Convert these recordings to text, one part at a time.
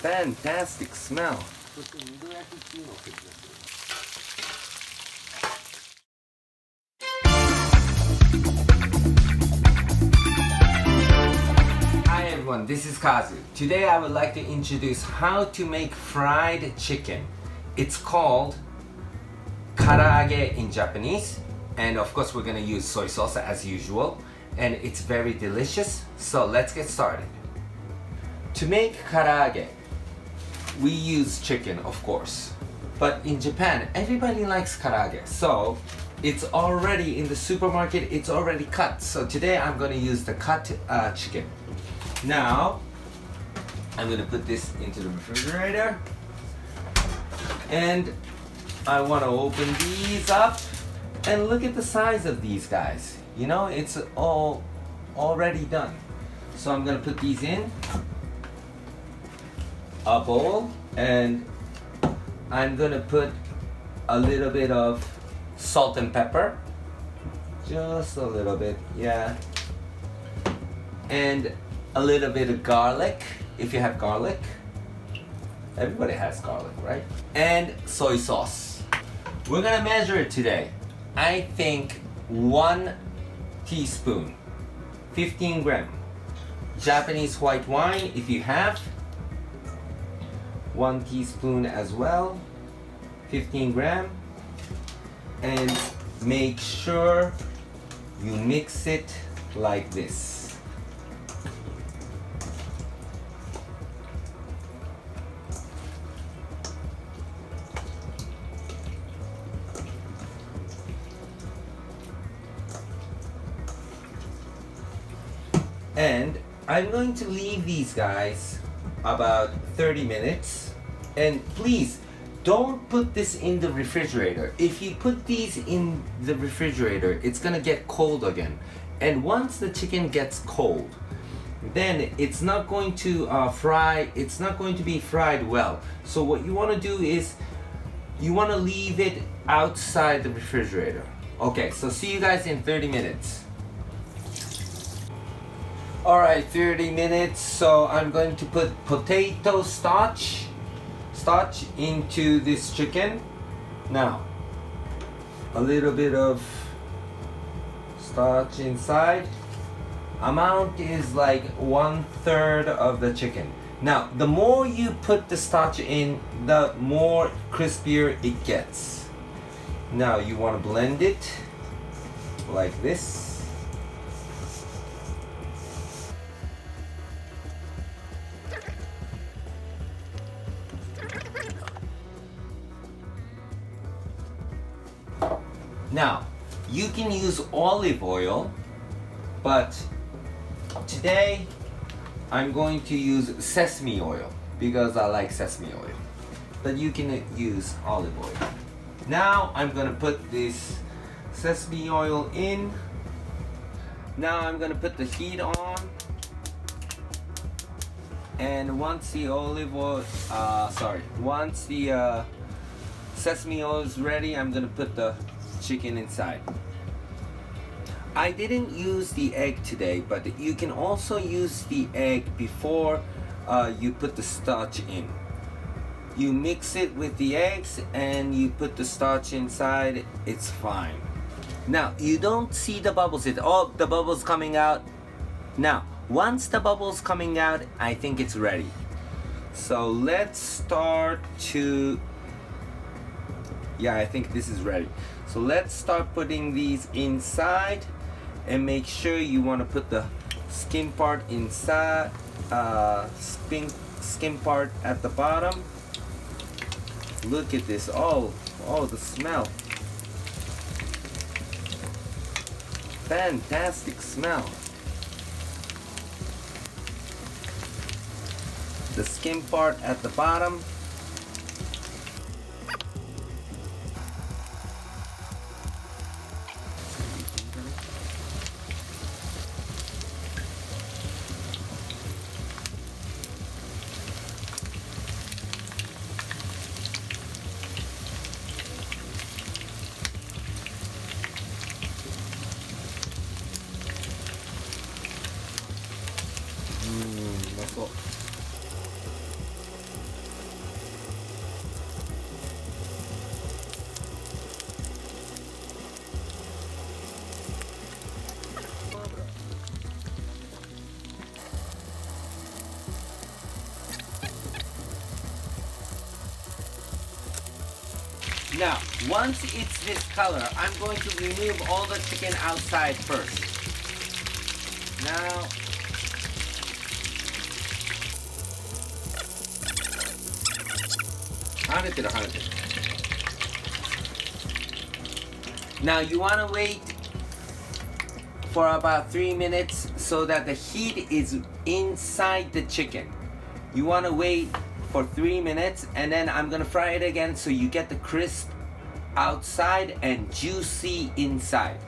Fantastic smell. Hi everyone, this is Kazu. Today I would like to introduce how to make fried chicken. It's called Karaage in Japanese, and of course we're gonna use soy sauce as usual, and it's very delicious. So let's get started. To make karaage, we use chicken, of course, but in Japan everybody likes karaage, so it's already in the supermarket, it's already cut. So today I'm going to use the cut chicken. Now I'm going to put this into the refrigerator, and I want to open these up, and look at the size of these guys. You know, it's all already done. So I'm going to put these in a bowl, and I'm gonna put a little bit of salt and pepper, just a little bit, yeah, and a little bit of garlic if you have garlic. Everybody has garlic, right? And soy sauce. We're gonna measure it today. I think 1 teaspoon, 15 gram. Japanese white wine if you have, 1 teaspoon as well, 15 gram, and make sure you mix it like this. And I'm going to leave these guys about 30 minutes, and please don't put this in the refrigerator. If you put these in the refrigerator, it's gonna get cold again, and once the chicken gets cold, then it's not going to it's not going to be fried well. So what you want to do is you want to leave it outside the refrigerator. Okay, so see you guys in 30 minutes. Alright, 30 minutes. So I'm going to put potato starch into this chicken. Now, a little bit of starch inside. Amount is like 1/3 of the chicken. Now, the more you put the starch in, the more crispier it gets. Now you want to blend it like this. Now, you can use olive oil, but today I'm going to use sesame oil because I like sesame oil. But you can use olive oil. Now I'm gonna put this sesame oil in. Now I'm gonna put the heat on. And once the olive oil, once the sesame oil is ready, I'm gonna put the chicken inside. I didn't use the egg today, but you can also use the egg before you put the starch in. You mix it with the eggs and you put the starch inside, it's fine. Now, you don't see the bubbles yet. Oh, the bubbles coming out. Now, once the bubbles coming out, I think it's ready. So let's start to, yeah, I think this is ready. So let's start putting these inside, and make sure you want to put the skin part inside, skin part at the bottom. Look at this, oh, the smell. Fantastic smell. The skin part at the bottom. Now, once it's this color, I'm going to remove all the chicken outside first. Now, now you want to wait for about 3 minutes so that the heat is inside the chicken. You want to wait for 3 minutes, and then I'm gonna fry it again so you get the crisp outside and juicy inside.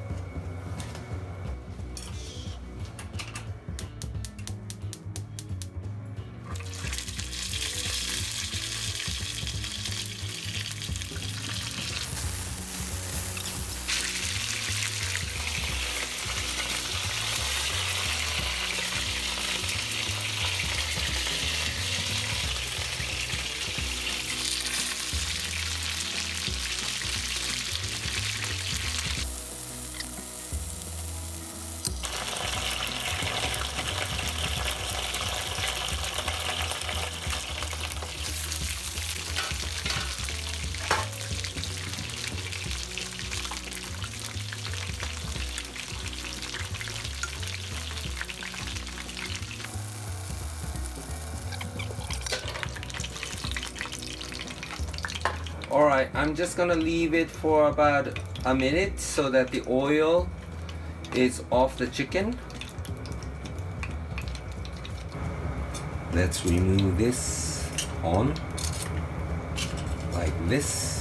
Alright, I'm just gonna leave it for about a minute so that the oil is off the chicken. Let's remove this on like this.